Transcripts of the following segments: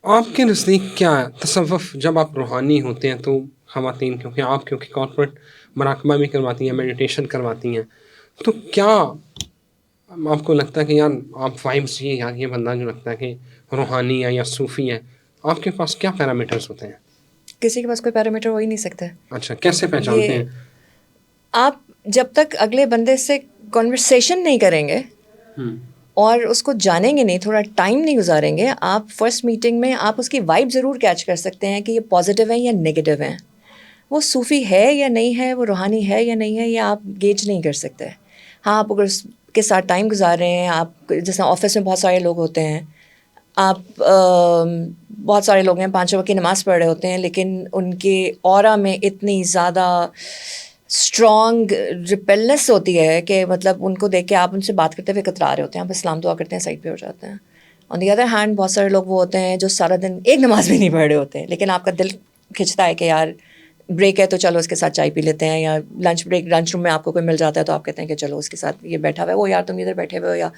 آپ کے نزدیک کیا ہے تصوف؟ جب آپ روحانی ہوتے ہیں تو خواتین کیونکہ کارپوریٹ مراقبہ بھی کرواتی ہیں، میڈیٹیشن کرواتی ہیں، تو کیا آپ کو لگتا ہے کہ یار آپ وائبس یہ بندہ جو لگتا ہے کہ روحانی ہے یا صوفی ہے، آپ کے پاس کیا پیرامیٹرز ہوتے ہیں؟ کسی کے پاس کوئی پیرامیٹر ہو ہی نہیں سکتا. اچھا، کیسے پہچانتے ہیں؟ آپ جب تک اگلے بندے سے کنورسیشن نہیں کریں گے اور اس کو جانیں گے نہیں، تھوڑا ٹائم نہیں گزاریں گے، آپ فرسٹ میٹنگ میں آپ اس کی وائب ضرور کیچ کر سکتے ہیں کہ یہ پازیٹیو ہیں یا نگیٹیو ہیں. وہ صوفی ہے یا نہیں ہے، وہ روحانی ہے یا نہیں ہے، یہ آپ گیج نہیں کر سکتے. ہاں، آپ اگر اس کے ساتھ ٹائم گزار رہے ہیں، آپ جیسے آفس میں بہت سارے لوگ ہوتے ہیں، آپ بہت سارے لوگ ہیں 5 وقت کی نماز پڑھ رہے ہوتے ہیں، لیکن ان کے اورا میں اتنی زیادہ اسٹرانگ ریپیلنس ہوتی ہے کہ مطلب ان کو دیکھ کے آپ ان سے بات کرتے ہوئے کترا رہے ہوتے ہیں، آپ اسلام دعا کرتے ہیں، سائڈ پہ ہو جاتے ہیں. آن دی ادر ہینڈ بہت سارے لوگ وہ ہوتے ہیں جو سارا دن ایک نماز بھی نہیں پڑھ رہے ہوتے ہیں، لیکن آپ کا دل کھنچتا ہے کہ یار بریک ہے تو چلو اس کے ساتھ چائے پی لیتے ہیں، یا لنچ بریک لنچ روم میں آپ کو کوئی مل جاتا ہے تو آپ کہتے ہیں کہ چلو اس کے ساتھ یہ بیٹھا ہوا ہے، وہ یار تم ادھر بیٹھے ہوئے ہو، یا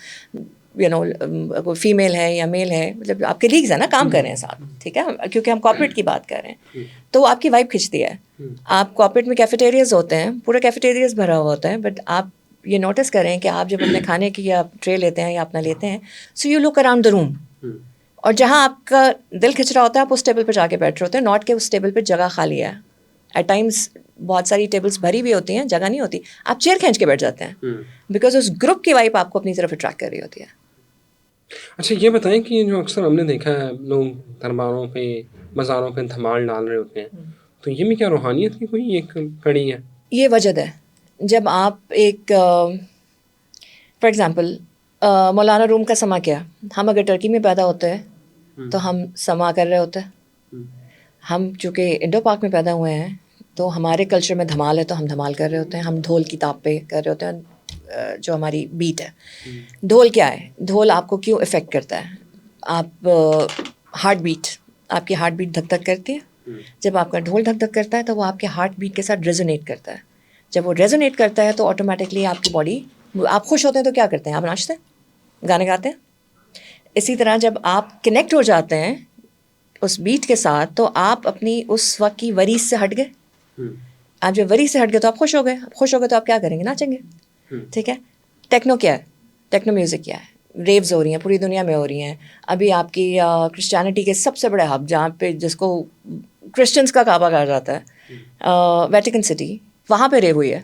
کوئی فیمیل ہے یا میل ہے، مطلب آپ کے لیگز ہیں نا، کام کر رہے ہیں ساتھ، ٹھیک ہے، کیونکہ ہم کارپوریٹ کی بات کر رہے ہیں تو آپ کی وائب کھنچتی ہے. آپ کارپوریٹ میں کیفیٹیریاز ہوتے ہیں، پورا کیفیٹیریاز بھرا ہوا ہوتا ہے، بٹ آپ یہ نوٹس کریں کہ آپ جب اپنے کھانے کی یا ٹرے لیتے ہیں یا اپنا لیتے ہیں، so you look around the روم، اور جہاں آپ کا دل کھنچ رہا ہوتا ہے آپ اس ٹیبل پہ جا کے بیٹھ رہے ہوتے ہیں، ناٹ کہ اس ٹیبل پہ جگہ خالی ہے. ایٹ ٹائمس بہت ساری ٹیبلس بھری ہوئی ہوتی ہیں، جگہ نہیں ہوتی، آپ چیئر کھینچ کے بیٹھ جاتے ہیں بیکاز اس گروپ کی وائب آپ کو اپنی طرف اٹریکٹ کر رہی ہوتی ہے. اچھا، یہ بتائیں کہ جو اکثر ہم نے دیکھا ہے لوگ درباروں پہ مزاروں پہ دھمال ڈال رہے ہوتے ہیں، تو یہ بھی کیا روحانیت کی کوئی ایک کڑی ہے؟ یہ وجد ہے. جب آپ ایک فار ایگزامپل مولانا روم کا سما کیا، ہم اگر ٹرکی میں پیدا ہوتے ہیں تو ہم سما کر رہے ہوتے ہیں. ہم چونکہ انڈو پاک میں پیدا ہوئے ہیں تو ہمارے کلچر میں دھمال ہے تو ہم دھمال کر رہے ہوتے ہیں، ہم ڈھول کی تاپ پہ کر رہے ہوتے ہیں، جو ہماری بیٹ ہے. ڈھول کیا ہے؟ ڈھول آپ کو کیوں افیکٹ کرتا ہے؟ آپ ہارٹ بیٹ، آپ کی ہارٹ بیٹ دھک دھک کرتی ہے. جب آپ کا ڈھول دھک دھک کرتا ہے تو وہ آپ کے ہارٹ بیٹ کے ساتھ ریزونیٹ کرتا ہے. جب وہ ریزونیٹ کرتا ہے تو آٹومیٹکلی آپ کی باڈی، آپ خوش ہوتے ہیں تو کیا کرتے ہیں؟ آپ ناچتے ہیں، گانے گاتے ہیں. اسی طرح جب آپ کنیکٹ ہو جاتے ہیں اس بیٹ کے ساتھ تو آپ اپنی اس وقت کی وریث سے ہٹ گئے. آپ جب وریث سے ہٹ گئے تو آپ خوش ہو گئے. خوش ہو گئے تو آپ کیا کریں گے؟ ناچیں گے. ٹھیک ہے. ٹیکنو کیا ہے؟ ٹیکنو میوزک کیا ہے؟ ریوز ہو رہی ہیں پوری دنیا میں ہو رہی ہیں. ابھی آپ کی کرسچینٹی کے سب سے بڑے ہب جہاں پہ جس کو کرسچنس کا کعبہ کہا جاتا ہے، ویٹیکن سٹی، وہاں پہ ریو ہوئی ہے.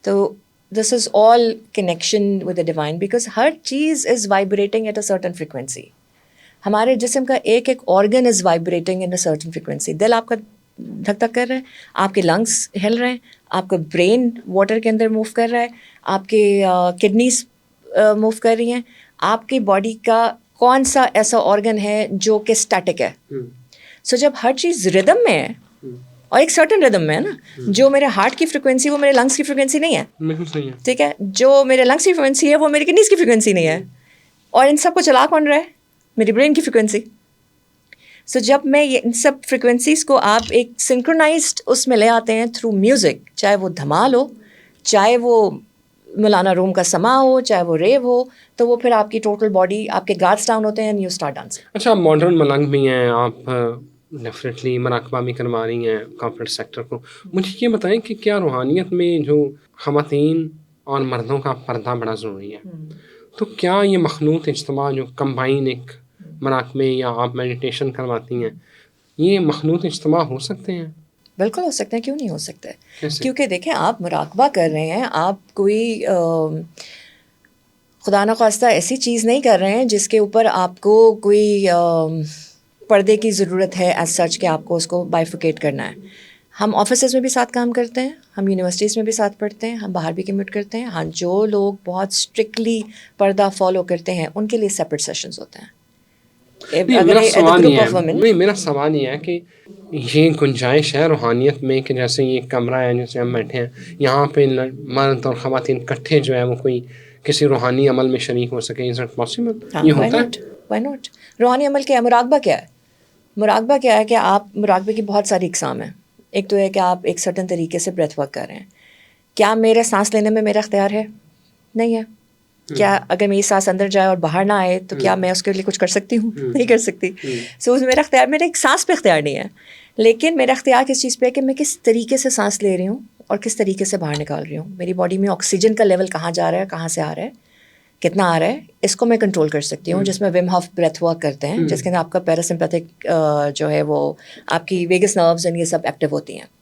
تو this is all connection with the divine because ہر چیز is vibrating at a certain frequency. ہمارے جسم کا ایک ایک organ is vibrating in a certain frequency. دل آپ کا دھک دھک کر رہا ہے، آپ کے لنگس ہل رہے ہیں، آپ کا برین واٹر کے اندر موو کر رہا ہے، آپ کے کڈنیز موو کر رہی ہیں. آپ کی باڈی کا کون سا ایسا آرگن ہے جو کہ اسٹیٹک ہے؟ سو جب ہر چیز ردم میں ہے اور ایک سرٹن ردم میں ہے نا، جو میرے ہارٹ کی فریکوینسی وہ میرے لنگس کی فریکوینسی نہیں ہے. بالکل صحیح ہے. ٹھیک ہے. جو میرے لنگس کی فریکوینسی ہے وہ میری کڈنیز کی فریکوینسی نہیں ہے. اور ان سب کو چلا کون رہا ہے؟ میری برین کی فریکوینسی. سو جب میں یہ ان سب فریکوینسیز کو آپ ایک سنکرونائزڈ اس میں لے آتے ہیں تھرو میوزک، چاہے وہ دھمال ہو، چاہے وہ مولانا روم کا سما ہو، چاہے وہ ریو ہو، تو وہ پھر آپ کی ٹوٹل باڈی، آپ کے گارڈس ڈاؤن ہوتے ہیں، یو اسٹارٹ ڈانسنگ. اچھا، آپ ماڈرن ملنگ بھی ہیں، آپ ڈیفینیٹلی مراقبہ بھی کروا رہی ہیں کارپوریٹ سیکٹر کو. مجھے یہ بتائیں کہ کیا روحانیت میں جو خواتین اور مردوں کا پردہ بڑا ضروری ہے، تو کیا یہ مخلوط اجتماع جو کمبائن ایک مراقبے یا آپ میڈیٹیشن کرواتی ہیں، یہ مخلوط اجتماع ہو سکتے ہیں؟ بالکل ہو سکتے ہیں، کیوں نہیں ہو سکتے؟ کیونکہ دیکھیں آپ مراقبہ کر رہے ہیں، آپ کوئی خدا نخواستہ ایسی چیز نہیں کر رہے ہیں جس کے اوپر آپ کو کوئی پردے کی ضرورت ہے ایز سچ کہ آپ کو اس کو بائیفیکیٹ کرنا ہے. ہم آفیسز میں بھی ساتھ کام کرتے ہیں، ہم یونیورسٹیز میں بھی ساتھ پڑھتے ہیں، ہم باہر بھی کمیٹ کرتے ہیں. ہاں، جو لوگ بہت اسٹرکٹلی پردہ فالو کرتے ہیں ان کے لیے سپریٹ سیشنز ہوتے ہیں. میرا سوال یہ ہے کہ یہ گنجائش ہے روحانیت میں کہ جیسے یہ کمرہ ہے جیسے ہم بیٹھے ہیں، یہاں پہ مرد اور خواتین اکٹھے جو ہے وہ کوئی کسی روحانی عمل میں شریک ہو سکے؟ Is it possible? یہ ہوتا ہے؟ Why not? روحانی عمل کیا ہے؟ مراقبہ کیا ہے؟ مراقبہ کیا ہے کہ آپ مراقبے کی بہت ساری اقسام ہیں. ایک تو ہے کہ آپ ایک سرٹن طریقے سے بریتھ ورک کر رہے ہیں. کیا میرے سانس لینے میں میرا اختیار ہے؟ نہیں ہے. کیا اگر میری سانس اندر جائے اور باہر نہ آئے تو کیا میں اس کے لیے کچھ کر سکتی ہوں؟ نہیں کر سکتی. سو میرا اختیار، میرے ایک سانس پہ اختیار نہیں ہے، لیکن میرا اختیار کس چیز پہ ہے کہ میں کس طریقے سے سانس لے رہی ہوں اور کس طریقے سے باہر نکال رہی ہوں. میری باڈی میں آکسیجن کا لیول کہاں جا رہا ہے، کہاں سے آ رہا ہے، کتنا آ رہا ہے، اس کو میں کنٹرول کر سکتی ہوں، جس میں وم ہاف بریتھ ورک کرتے ہیں، جس کے اندر آپ کا پیراسمپیتھک جو ہے وہ آپ کی ویگس نروز یہ سب ایکٹیو ہوتی ہیں.